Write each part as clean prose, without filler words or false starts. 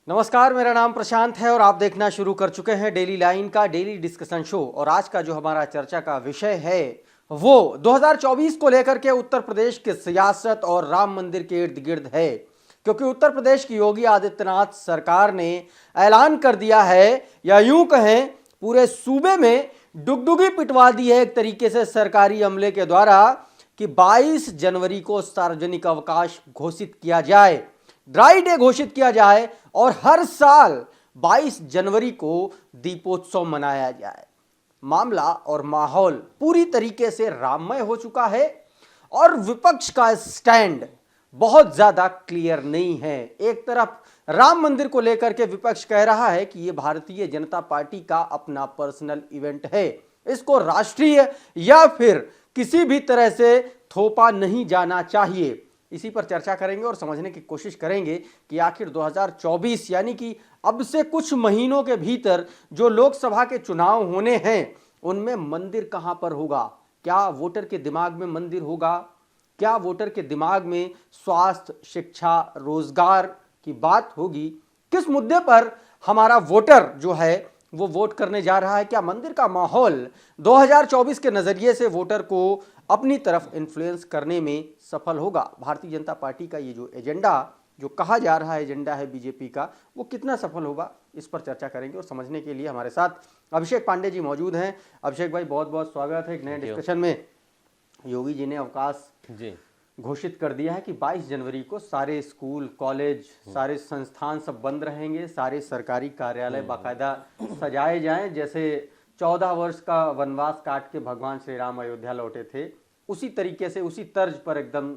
नमस्कार, मेरा नाम प्रशांत है और आप देखना शुरू कर चुके हैं डेली लाइन का डेली डिस्कशन शो। और आज का जो हमारा चर्चा का विषय है वो 2024 को लेकर के उत्तर प्रदेश की सियासत और राम मंदिर के इर्द गिर्द है। क्योंकि उत्तर प्रदेश की योगी आदित्यनाथ सरकार ने ऐलान कर दिया है, या यूं कहें पूरे सूबे में डुगडुगी पिटवा दी है एक तरीके से सरकारी अमले के द्वारा कि 22 जनवरी को सार्वजनिक अवकाश घोषित किया जाए, ड्राई डे घोषित किया जाए और हर साल 22 जनवरी को दीपोत्सव मनाया जाए। मामला और माहौल पूरी तरीके से राममय हो चुका है और विपक्ष का स्टैंड बहुत ज्यादा क्लियर नहीं है। एक तरफ राम मंदिर को लेकर के विपक्ष कह रहा है कि यह भारतीय जनता पार्टी का अपना पर्सनल इवेंट है, इसको राष्ट्रीय या फिर किसी भी तरह से थोपा नहीं जाना चाहिए। इसी पर चर्चा करेंगे और समझने की कोशिश करेंगे कि आखिर 2024 यानी कि अब से कुछ महीनों के भीतर जो लोकसभा के चुनाव होने हैं उनमें मंदिर कहां पर होगा। क्या वोटर के दिमाग में मंदिर होगा? क्या वोटर के दिमाग में स्वास्थ्य, शिक्षा, रोजगार की बात होगी? किस मुद्दे पर हमारा वोटर जो है वो वोट करने जा रहा है? क्या मंदिर का माहौल 2024 के नजरिए से वोटर को अपनी तरफ इन्फ्लुएंस करने में सफल होगा? भारतीय जनता पार्टी का ये जो एजेंडा, जो कहा जा रहा है एजेंडा है बीजेपी का, वो कितना सफल होगा, इस पर चर्चा करेंगे। और समझने के लिए हमारे साथ अभिषेक पांडे जी मौजूद हैं। अभिषेक भाई, बहुत बहुत स्वागत है एक नए डिस्कशन में। योगी जी ने अवकाश घोषित कर दिया है कि 22 जनवरी को सारे स्कूल, कॉलेज, सारे संस्थान सब बंद रहेंगे, सारे सरकारी कार्यालय बाकायदा सजाए जाएं, जैसे 14 वर्ष का वनवास काट के भगवान श्री राम अयोध्या लौटे थे, उसी तरीके से, उसी तर्ज पर एकदम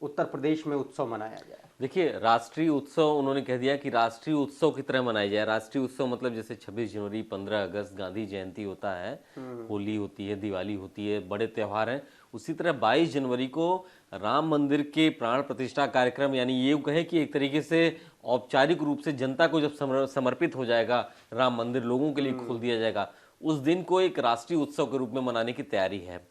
उत्तर प्रदेश में उत्सव मनाया जाए। देखिए, राष्ट्रीय उत्सव उन्होंने कह दिया कि राष्ट्रीय उत्सव की तरह मनाया जाए। राष्ट्रीय उत्सव मतलब जैसे 26 जनवरी, 15 अगस्त, गांधी जयंती होता है, होली होती है, दिवाली होती है, बड़े त्यौहार हैं, उसी तरह 22 जनवरी को राम मंदिर के प्राण प्रतिष्ठा कार्यक्रम, यानी ये कहें कि एक तरीके से औपचारिक रूप से जनता को जब समर्पित हो जाएगा राम मंदिर, लोगों के लिए खोल दिया जाएगा, उस दिन को एक राष्ट्रीय उत्सव के रूप में मनाने की तैयारी है।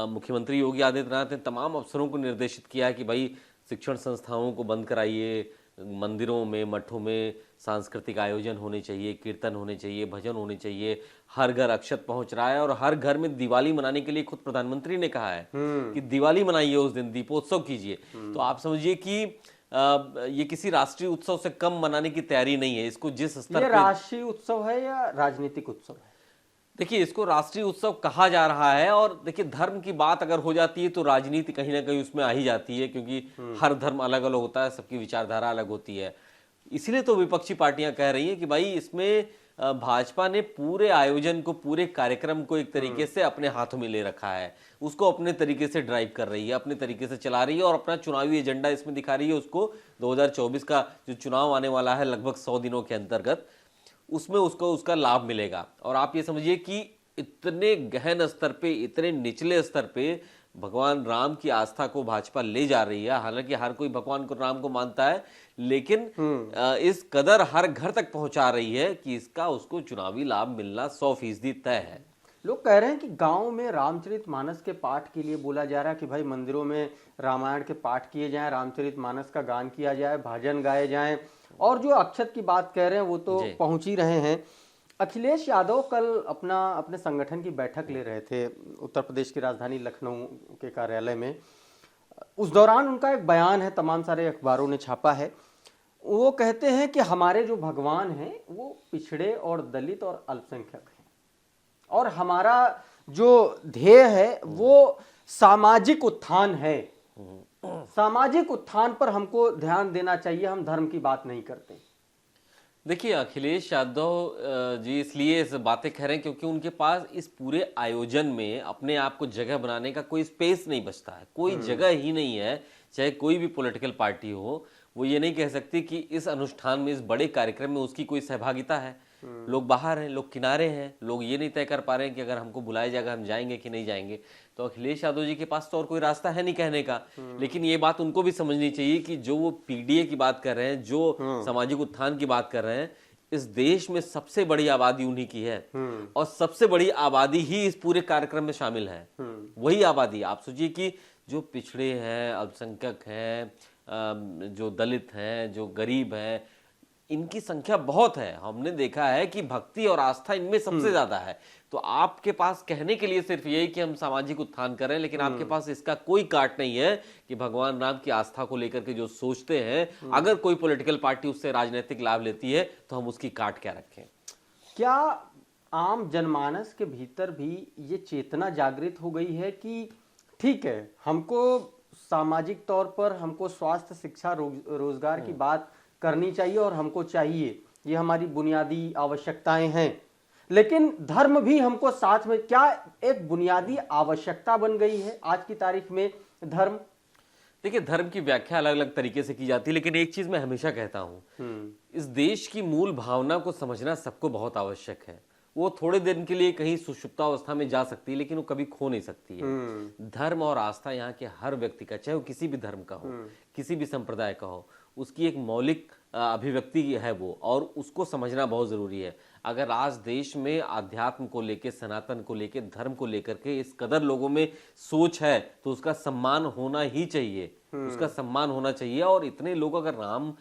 मुख्यमंत्री योगी आदित्यनाथ ने तमाम अफसरों को निर्देशित किया है कि भाई शिक्षण संस्थाओं को बंद कराइए, मंदिरों में, मठों में सांस्कृतिक आयोजन होने चाहिए, कीर्तन होने चाहिए, भजन होने चाहिए। हर घर अक्षत पहुंच रहा है और हर घर में दिवाली मनाने के लिए खुद प्रधानमंत्री ने कहा है कि दिवाली मनाइए, उस दिन दीपोत्सव कीजिए। तो आप समझिए कि ये किसी राष्ट्रीय उत्सव से कम मनाने की तैयारी नहीं है। इसको जिस स्तर पर राष्ट्रीय उत्सव है या राजनीतिक उत्सव है? देखिए, इसको राष्ट्रीय उत्सव कहा जा रहा है। और देखिए, धर्म की बात अगर हो जाती है तो राजनीति कहीं ना कहीं उसमें आ ही जाती है, क्योंकि हर धर्म अलग अलग होता है, सबकी विचारधारा अलग होती है। इसीलिए तो विपक्षी पार्टियां कह रही हैं कि भाई इसमें भाजपा ने पूरे आयोजन को, पूरे कार्यक्रम को एक तरीके से अपने हाथों में ले रखा है, उसको अपने तरीके से ड्राइव कर रही है, अपने तरीके से चला रही है और अपना चुनावी एजेंडा इसमें दिखा रही है। उसको 2024 का जो चुनाव आने वाला है लगभग 100 दिनों के अंतर्गत, उसमें उसको उसका लाभ मिलेगा। और आप ये समझिए कि इतने गहन स्तर पे, इतने निचले स्तर पे भगवान राम की आस्था को भाजपा ले जा रही है। हालांकि हर कोई भगवान को, राम को मानता है, लेकिन इस कदर हर घर तक पहुंचा रही है कि इसका उसको चुनावी लाभ मिलना 100% तय है। लोग कह रहे हैं कि गांव में रामचरितमानस के पाठ के लिए बोला जा रहा है कि भाई मंदिरों में रामायण के पाठ किए जाएं, रामचरितमानस का गान किया जाए, भजन गाए जाएं। और जो अक्षत की बात कह रहे हैं वो तो पहुंच ही रहे हैं। अखिलेश यादव कल अपने संगठन की बैठक ले रहे थे उत्तर प्रदेश की राजधानी लखनऊ के कार्यालय में। उस दौरान उनका एक बयान है, तमाम सारे अखबारों ने छापा है। वो कहते हैं कि हमारे जो भगवान हैं वो पिछड़े और दलित और अल्पसंख्यक हैं, और हमारा जो ध्येय है वो सामाजिक उत्थान है। सामाजिक उत्थान पर हमको ध्यान देना चाहिए, हम धर्म की बात नहीं करते। देखिए, अखिलेश यादव जी इसलिए इस बातें कह रहे हैं क्योंकि उनके पास इस पूरे आयोजन में अपने आप को जगह बनाने का कोई स्पेस नहीं बचता है, कोई जगह ही नहीं है। चाहे कोई भी पॉलिटिकल पार्टी हो, वो ये नहीं कह सकती कि इस अनुष्ठान में, इस बड़े कार्यक्रम में उसकी कोई सहभागिता है। लोग बाहर हैं, लोग किनारे हैं, लोग ये नहीं तय कर पा रहे हैं कि अगर हमको बुलाया जाएगा हम जाएंगे कि नहीं जाएंगे। तो अखिलेश यादव जी के पास तो और कोई रास्ता है नहीं कहने का। लेकिन ये बात उनको भी समझनी चाहिए कि जो वो पीडीए की बात कर रहे हैं, जो सामाजिक उत्थान की बात कर रहे हैं, इस देश में सबसे बड़ी आबादी उन्हीं की है और सबसे बड़ी आबादी ही इस पूरे कार्यक्रम में शामिल है। वही आबादी, आप सोचिए कि जो पिछड़े हैं, अल्पसंख्यक हैं, जो दलित हैं, जो गरीब हैं, इनकी संख्या बहुत है। हमने देखा है कि भक्ति और आस्था इनमें सबसे ज्यादा है। तो आपके पास कहने के लिए सिर्फ यही कि हम सामाजिक उत्थान करें, लेकिन आपके पास इसका कोई काट नहीं है कि भगवान राम की आस्था को लेकर के जो सोचते हैं, अगर कोई पॉलिटिकल पार्टी उससे राजनीतिक लाभ लेती है तो हम उसकी काट क्या रखें। क्या आम जनमानस के भीतर भी ये चेतना जागृत हो गई है कि ठीक है, हमको सामाजिक तौर पर हमको स्वास्थ्य, शिक्षा, रोजगार की बात करनी चाहिए और हमको चाहिए, ये हमारी बुनियादी आवश्यकताएं हैं, लेकिन धर्म भी हमको साथ में, क्या एक बुनियादी आवश्यकता बन गई है आज की तारीख में धर्म? देखिए, धर्म की व्याख्या अलग अलग तरीके से की जाती है, लेकिन एक चीज मैं हमेशा कहता हूं, इस देश की मूल भावना को समझना सबको बहुत आवश्यक है। वो थोड़े दिन के लिए कहीं सुषुप्तावस्था में जा सकती है, लेकिन वो कभी खो नहीं सकती है। धर्म और आस्था यहाँ के हर व्यक्ति का, चाहे वो किसी भी धर्म का हो, किसी भी संप्रदाय का हो, उसकी एक मौलिक अभिव्यक्ति है वो, और उसको समझना बहुत जरूरी है। अगर आज देश में आध्यात्म को लेके, सनातन को लेके, धर्म को लेकर के इस कदर लोगों में सोच है, तो उसका सम्मान होना ही चाहिए, उसका सम्मान होना चाहिए। और इतने लोग अगर राम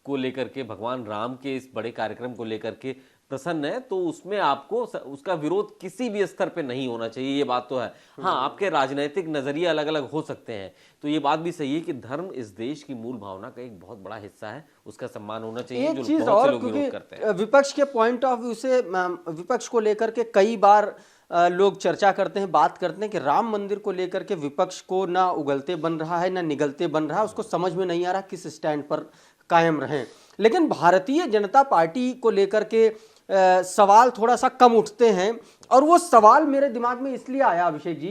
को लेकर के, भगवान राम के इस बड़े कार्यक्रम को लेकर के प्रसन्न है, तो उसमें आपको उसका विरोध किसी भी स्तर पे नहीं होना चाहिए, ये बात तो है। हाँ, आपके राजनीतिक नजरिए अलग अलग हो सकते हैं, तो ये बात भी सही है कि धर्म इस देश की मूल भावना का एक बहुत बड़ा हिस्सा है, उसका सम्मान होना चाहिए। एक जो चीज बहुत से और, लोग विरोध करते हैं, विपक्ष के पॉइंट ऑफ व्यू से, विपक्ष को लेकर के कई बार लोग चर्चा करते हैं, बात करते हैं कि राम मंदिर को लेकर के विपक्ष को ना उगलते बन रहा है ना निगलते बन रहा है, उसको समझ में नहीं आ रहा किस स्टैंड पर कायम रहें। लेकिन भारतीय जनता पार्टी को लेकर के सवाल थोड़ा सा कम उठते हैं, और वो सवाल मेरे दिमाग में इसलिए आया अभिषेक जी,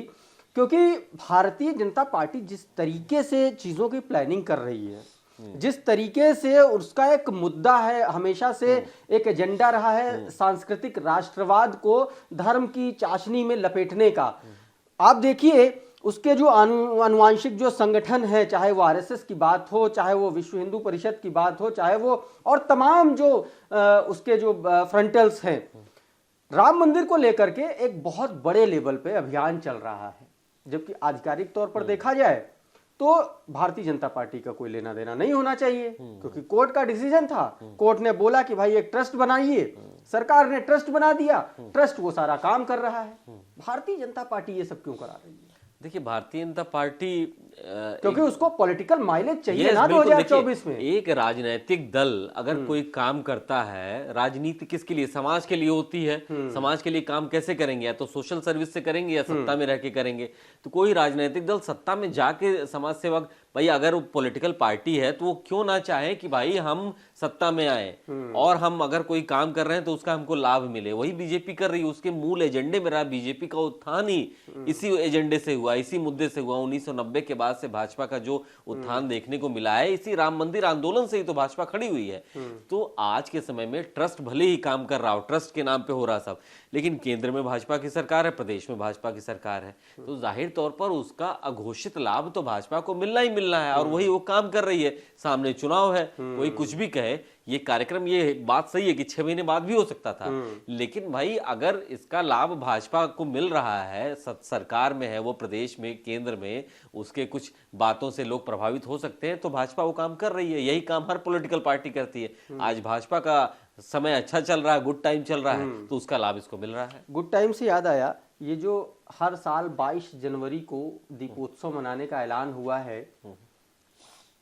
क्योंकि भारतीय जनता पार्टी जिस तरीके से चीज़ों की प्लानिंग कर रही है, जिस तरीके से उसका एक मुद्दा है, हमेशा से एक एजेंडा रहा है सांस्कृतिक राष्ट्रवाद को धर्म की चाशनी में लपेटने का। आप देखिए, उसके जो आनुवांशिक जो संगठन है, चाहे वो आरएसएस की बात हो, चाहे वो विश्व हिंदू परिषद की बात हो, चाहे वो और तमाम जो उसके जो फ्रंटल्स हैं, राम मंदिर को लेकर के एक बहुत बड़े लेवल पे अभियान चल रहा है। जबकि आधिकारिक तौर पर देखा जाए तो भारतीय जनता पार्टी का कोई लेना देना नहीं होना चाहिए, क्योंकि कोर्ट का डिसीजन था। कोर्ट ने बोला कि भाई एक ट्रस्ट बनाइए, सरकार ने ट्रस्ट बना दिया, ट्रस्ट वो सारा काम कर रहा है। भारतीय जनता पार्टी ये सब क्यों करा रही है? देखिए, भारतीय जनता पार्टी क्योंकि उसको पॉलिटिकल माइलेज चाहिए ना 2024 में। एक राजनीतिक दल अगर कोई काम करता है, राजनीति किसके लिए? समाज के लिए होती है। समाज के लिए काम कैसे करेंगे? या तो सोशल सर्विस से करेंगे या सत्ता में रह के करेंगे। तो कोई राजनीतिक दल सत्ता में जाके समाज सेवा, भाई अगर वो पॉलिटिकल पार्टी है तो वो क्यों ना चाहे कि भाई हम सत्ता में आए और हम अगर कोई काम कर रहे हैं तो उसका हमको लाभ मिले। वही बीजेपी कर रही है, उसके मूल एजेंडे में रहा। बीजेपी का उत्थान ही इसी एजेंडे से हुआ, इसी मुद्दे से हुआ। 1990 के बाद से भाजपा का जो उत्थान देखने को मिला है, इसी राम मंदिर आंदोलन से ही तो भाजपा खड़ी हुई है। तो आज के समय में ट्रस्ट भले ही काम कर रहा हो, ट्रस्ट के नाम पे हो रहा सब, लेकिन केंद्र में भाजपा की सरकार है, प्रदेश में भाजपा की सरकार है, तो जाहिर तौर पर उसका अघोषित लाभ तो भाजपा को मिलना ही मिलना है, और वही वो काम कर रही है। सामने चुनाव है, कोई कुछ भी कहे, ये कार्यक्रम, ये बात सही है कि 6 महीने बाद भी हो सकता था, लेकिन भाई अगर इसका लाभ भाजपा को मिल रहा है, सरकार में है वो, प्रदेश में, केंद्र में, उसके कुछ बातों से लोग प्रभावित हो सकते हैं, तो भाजपा वो काम कर रही है। यही काम हर पॉलिटिकल पार्टी करती है। आज भाजपा का समय अच्छा चल रहा है, गुड टाइम चल रहा है, तो उसका लाभ इसको मिल रहा है। गुड टाइम से याद आया, ये जो हर साल 22 जनवरी को दीपोत्सव मनाने का ऐलान हुआ है,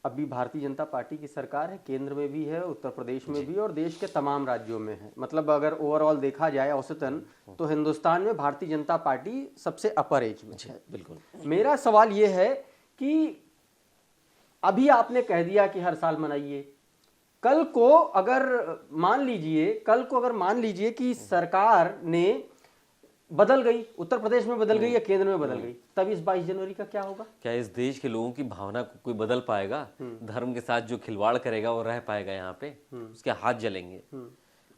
अभी भारतीय जनता पार्टी की सरकार है, केंद्र में भी है, उत्तर प्रदेश में भी, और देश के तमाम राज्यों में है। मतलब अगर ओवरऑल देखा जाए औसतन, तो हिंदुस्तान में भारतीय जनता पार्टी सबसे अपर एज में है। बिल्कुल। मेरा सवाल ये है कि अभी आपने कह दिया कि हर साल मनाइए, कल को अगर मान लीजिए कि सरकार ने बदल गई, उत्तर प्रदेश में बदल गई या केंद्र में बदल गई, तब इस 22 जनवरी का क्या होगा? क्या इस देश के लोगों की भावना को कोई बदल पाएगा? धर्म के साथ जो खिलवाड़ करेगा वो रह पाएगा यहाँ पे? उसके हाथ जलेंगे।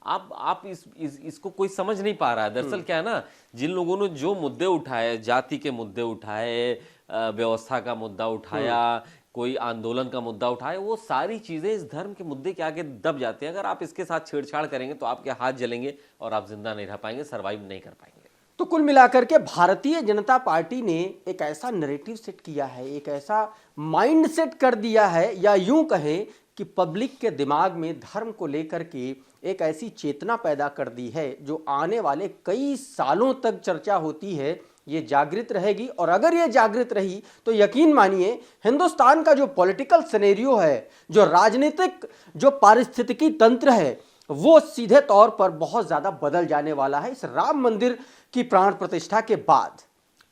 आप इसको कोई समझ नहीं पा रहा है। दरअसल क्या है ना, जिन लोगों ने जो मुद्दे उठाए, जाति के मुद्दे उठाए, व्यवस्था का मुद्दा उठाया, कोई आंदोलन का मुद्दा उठाए, वो सारी चीजें इस धर्म के मुद्दे के आगे दब जाती हैं। अगर आप इसके साथ छेड़छाड़ करेंगे तो आपके हाथ जलेंगे और आप जिंदा नहीं रह पाएंगे, सरवाइव नहीं कर पाएंगे। तो कुल मिलाकर के भारतीय जनता पार्टी ने एक ऐसा नैरेटिव सेट किया है, एक ऐसा माइंड सेट कर दिया है, या यूं कहें कि पब्लिक के दिमाग में धर्म को लेकर के एक ऐसी चेतना पैदा कर दी है जो आने वाले कई सालों तक चर्चा होती है, ये जागृत रहेगी। और अगर ये जागृत रही तो यकीन मानिए हिंदुस्तान का जो पॉलिटिकल सिनेरियो है, जो राजनीतिक जो पारिस्थितिकी तंत्र है, वो सीधे तौर पर बहुत ज्यादा बदल जाने वाला है इस राम मंदिर की प्राण प्रतिष्ठा के बाद।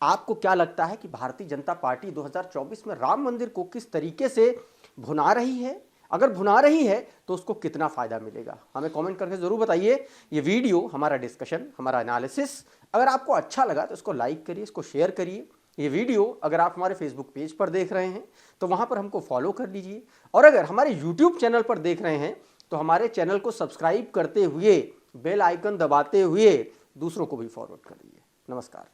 आपको क्या लगता है कि भारतीय जनता पार्टी 2024 में राम मंदिर को किस तरीके से भुना रही है? अगर भुना रही है तो उसको कितना फायदा मिलेगा? हमें कमेंट करके जरूर बताइए। ये वीडियो, हमारा डिस्कशन, हमारा एनालिसिस अगर आपको अच्छा लगा तो इसको लाइक करिए, इसको शेयर करिए। ये वीडियो अगर आप हमारे फेसबुक पेज पर देख रहे हैं तो वहां पर हमको फॉलो कर लीजिए, और अगर हमारे यूट्यूब चैनल पर देख रहे हैं तो हमारे चैनल को सब्सक्राइब करते हुए, बेल आइकन दबाते हुए दूसरों को भी फॉरवर्ड कर दीजिए। नमस्कार।